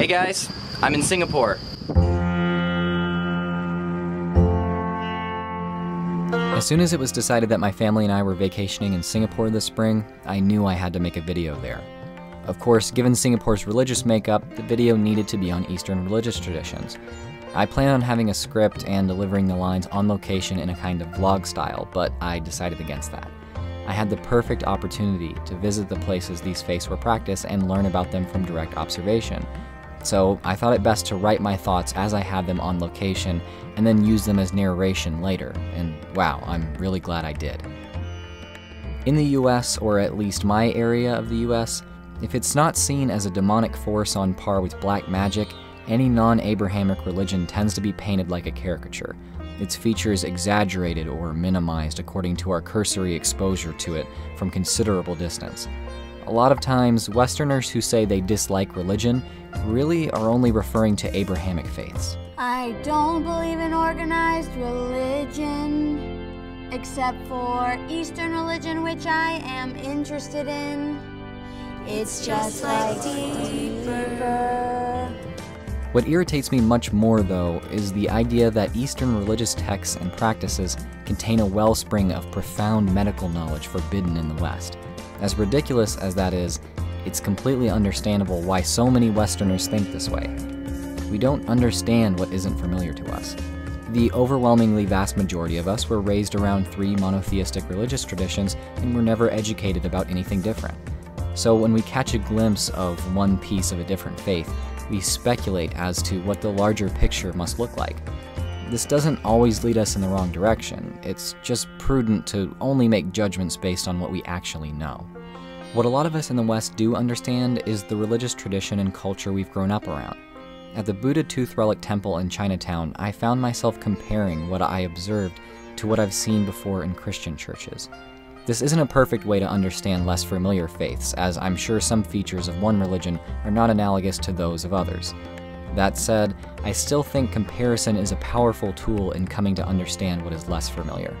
Hey guys, I'm in Singapore. As soon as it was decided that my family and I were vacationing in Singapore this spring, I knew I had to make a video there. Of course, given Singapore's religious makeup, the video needed to be on Eastern religious traditions. I plan on having a script and delivering the lines on location in a kind of vlog style, but I decided against that. I had the perfect opportunity to visit the places these faiths were practiced and learn about them from direct observation. So I thought it best to write my thoughts as I had them on location and then use them as narration later, and wow, I'm really glad I did. In the US, or at least my area of the US, if it's not seen as a demonic force on par with black magic, any non-Abrahamic religion tends to be painted like a caricature, its features exaggerated or minimized according to our cursory exposure to it from considerable distance. A lot of times, Westerners who say they dislike religion really are only referring to Abrahamic faiths. I don't believe in organized religion, except for Eastern religion, which I am interested in. It's just like deeper. What irritates me much more, though, is the idea that Eastern religious texts and practices contain a wellspring of profound medical knowledge forbidden in the West. As ridiculous as that is, it's completely understandable why so many Westerners think this way. We don't understand what isn't familiar to us. The overwhelmingly vast majority of us were raised around 3 monotheistic religious traditions and were never educated about anything different. So when we catch a glimpse of one piece of a different faith, we speculate as to what the larger picture must look like. This doesn't always lead us in the wrong direction. It's just prudent to only make judgments based on what we actually know. What a lot of us in the West do understand is the religious tradition and culture we've grown up around. At the Buddha Tooth Relic Temple in Chinatown, I found myself comparing what I observed to what I've seen before in Christian churches. This isn't a perfect way to understand less familiar faiths, as I'm sure some features of one religion are not analogous to those of others. That said, I still think comparison is a powerful tool in coming to understand what is less familiar.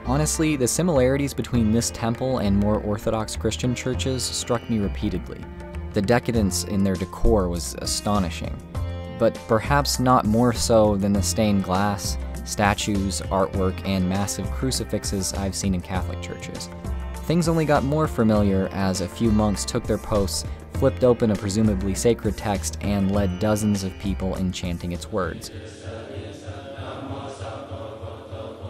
Honestly, the similarities between this temple and more Orthodox Christian churches struck me repeatedly. The decadence in their decor was astonishing, but perhaps not more so than the stained glass, statues, artwork, and massive crucifixes I've seen in Catholic churches. Things only got more familiar as a few monks took their posts, flipped open a presumably sacred text, and led dozens of people in chanting its words.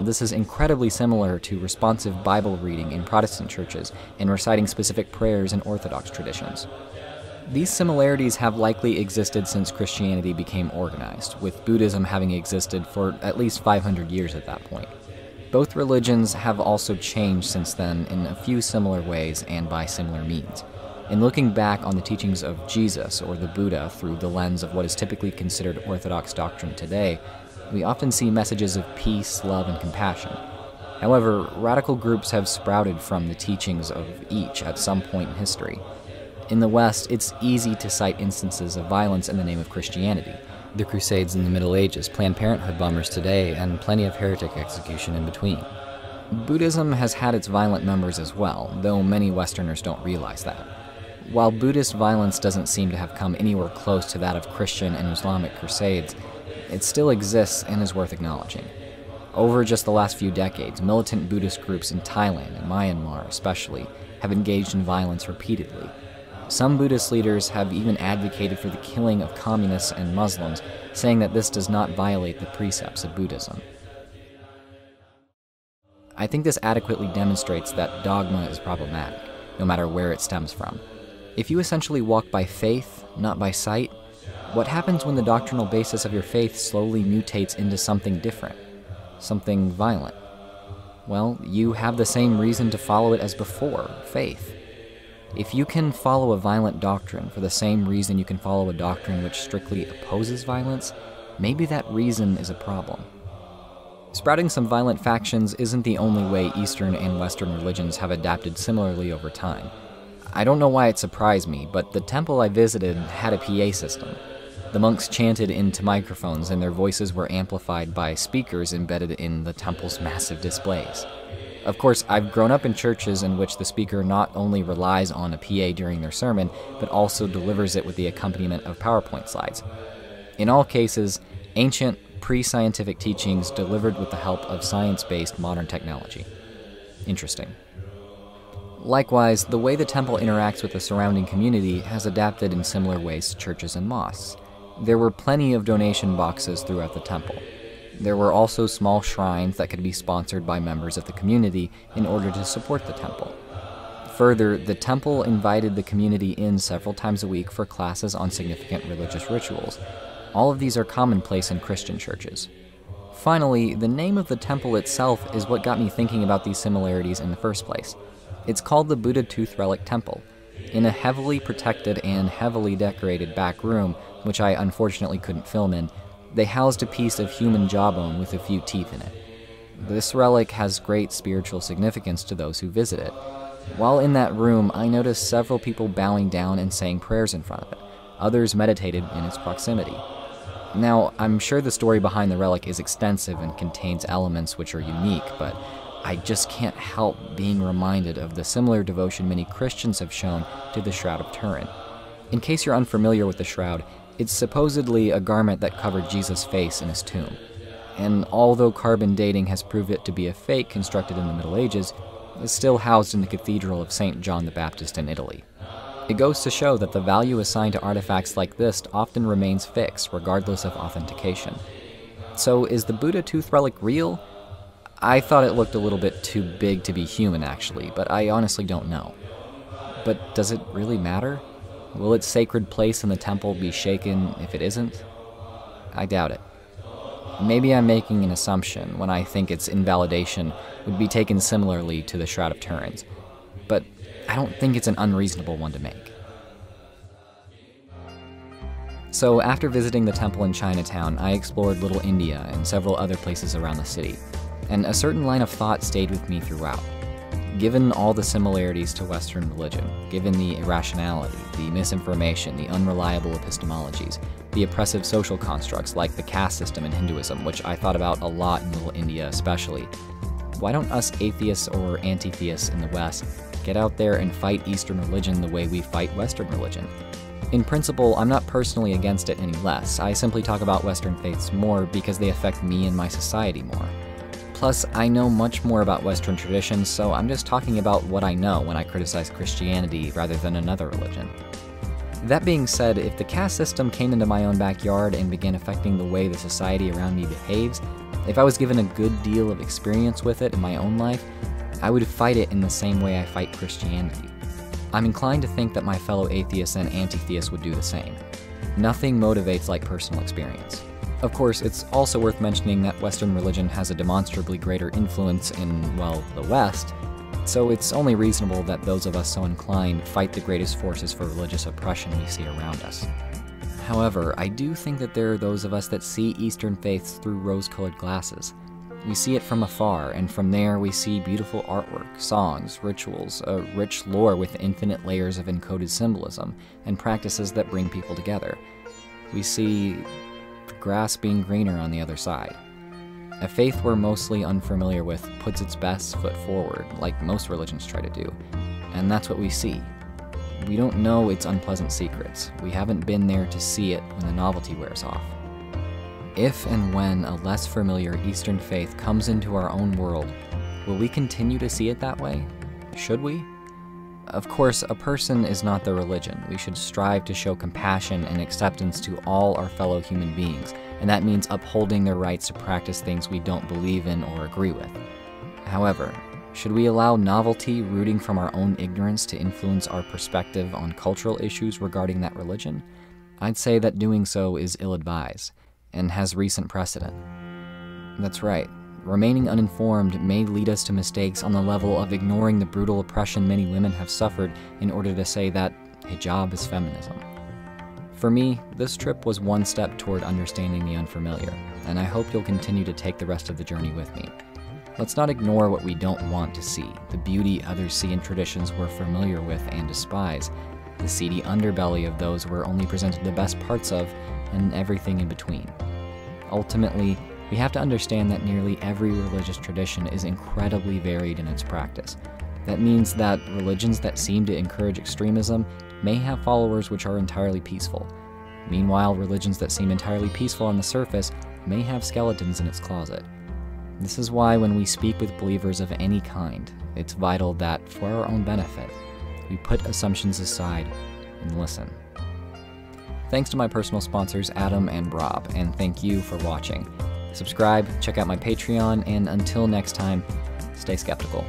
This is incredibly similar to responsive Bible reading in Protestant churches and reciting specific prayers in Orthodox traditions. These similarities have likely existed since Christianity became organized, with Buddhism having existed for at least 500 years at that point. Both religions have also changed since then in a few similar ways and by similar means. In looking back on the teachings of Jesus or the Buddha through the lens of what is typically considered Orthodox doctrine today, we often see messages of peace, love, and compassion. However, radical groups have sprouted from the teachings of each at some point in history. In the West, it's easy to cite instances of violence in the name of Christianity. The Crusades in the Middle Ages, Planned Parenthood bombers today, and plenty of heretic execution in between. Buddhism has had its violent members as well, though many Westerners don't realize that. While Buddhist violence doesn't seem to have come anywhere close to that of Christian and Islamic crusades, it still exists and is worth acknowledging. Over just the last few decades, militant Buddhist groups in Thailand and Myanmar especially have engaged in violence repeatedly. Some Buddhist leaders have even advocated for the killing of communists and Muslims, saying that this does not violate the precepts of Buddhism. I think this adequately demonstrates that dogma is problematic, no matter where it stems from. If you essentially walk by faith, not by sight, what happens when the doctrinal basis of your faith slowly mutates into something different, something violent? Well, you have the same reason to follow it as before, faith. If you can follow a violent doctrine for the same reason you can follow a doctrine which strictly opposes violence, maybe that reason is a problem. Sprouting some violent factions isn't the only way Eastern and Western religions have adapted similarly over time. I don't know why it surprised me, but the temple I visited had a PA system. The monks chanted into microphones and their voices were amplified by speakers embedded in the temple's massive displays. Of course, I've grown up in churches in which the speaker not only relies on a PA during their sermon, but also delivers it with the accompaniment of PowerPoint slides. In all cases, ancient, pre-scientific teachings delivered with the help of science-based modern technology. Interesting. Likewise, the way the temple interacts with the surrounding community has adapted in similar ways to churches and mosques. There were plenty of donation boxes throughout the temple. There were also small shrines that could be sponsored by members of the community in order to support the temple. Further, the temple invited the community in several times a week for classes on significant religious rituals. All of these are commonplace in Christian churches. Finally, the name of the temple itself is what got me thinking about these similarities in the first place. It's called the Buddha Tooth Relic Temple. In a heavily protected and heavily decorated back room, which I unfortunately couldn't film in, they housed a piece of human jawbone with a few teeth in it. This relic has great spiritual significance to those who visit it. While in that room, I noticed several people bowing down and saying prayers in front of it. Others meditated in its proximity. Now, I'm sure the story behind the relic is extensive and contains elements which are unique, but I just can't help being reminded of the similar devotion many Christians have shown to the Shroud of Turin. In case you're unfamiliar with the Shroud, it's supposedly a garment that covered Jesus' face in his tomb. And although carbon dating has proved it to be a fake constructed in the Middle Ages, it's still housed in the Cathedral of St. John the Baptist in Italy. It goes to show that the value assigned to artifacts like this often remains fixed, regardless of authentication. So is the Buddha Tooth Relic real? I thought it looked a little bit too big to be human, actually, but I honestly don't know. But does it really matter? Will its sacred place in the temple be shaken if it isn't? I doubt it. Maybe I'm making an assumption when I think its invalidation would be taken similarly to the Shroud of Turin's, but I don't think it's an unreasonable one to make. So after visiting the temple in Chinatown, I explored Little India and several other places around the city, and a certain line of thought stayed with me throughout. Given all the similarities to Western religion, given the irrationality, the misinformation, the unreliable epistemologies, the oppressive social constructs like the caste system in Hinduism, which I thought about a lot in Little India especially, why don't us atheists or anti-theists in the West get out there and fight Eastern religion the way we fight Western religion? In principle, I'm not personally against it any less. I simply talk about Western faiths more because they affect me and my society more. Plus, I know much more about Western traditions, so I'm just talking about what I know when I criticize Christianity rather than another religion. That being said, if the caste system came into my own backyard and began affecting the way the society around me behaves, if I was given a good deal of experience with it in my own life, I would fight it in the same way I fight Christianity. I'm inclined to think that my fellow atheists and anti-theists would do the same. Nothing motivates like personal experience. Of course, it's also worth mentioning that Western religion has a demonstrably greater influence in, well, the West, so it's only reasonable that those of us so inclined fight the greatest forces for religious oppression we see around us. However, I do think that there are those of us that see Eastern faiths through rose-colored glasses. We see it from afar, and from there we see beautiful artwork, songs, rituals, a rich lore with infinite layers of encoded symbolism, and practices that bring people together. We see the grass being greener on the other side. A faith we're mostly unfamiliar with puts its best foot forward, like most religions try to do, and that's what we see. We don't know its unpleasant secrets. We haven't been there to see it when the novelty wears off. If and when a less familiar Eastern faith comes into our own world, will we continue to see it that way? Should we? Of course, a person is not their religion. We should strive to show compassion and acceptance to all our fellow human beings, and that means upholding their rights to practice things we don't believe in or agree with. However, should we allow novelty rooting from our own ignorance to influence our perspective on cultural issues regarding that religion? I'd say that doing so is ill-advised, and has recent precedent. That's right. Remaining uninformed may lead us to mistakes on the level of ignoring the brutal oppression many women have suffered in order to say that hijab is feminism. For me, this trip was one step toward understanding the unfamiliar, and I hope you'll continue to take the rest of the journey with me. Let's not ignore what we don't want to see, the beauty others see in traditions we're familiar with and despise, the seedy underbelly of those we're only presented the best parts of, and everything in between. Ultimately, We have to understand that nearly every religious tradition is incredibly varied in its practice. That means that religions that seem to encourage extremism may have followers which are entirely peaceful. Meanwhile, religions that seem entirely peaceful on the surface may have skeletons in its closet. This is why when we speak with believers of any kind, it's vital that, for our own benefit, we put assumptions aside and listen. Thanks to my personal sponsors Adam and Rob, and thank you for watching. Subscribe, check out my Patreon, and until next time, stay skeptical.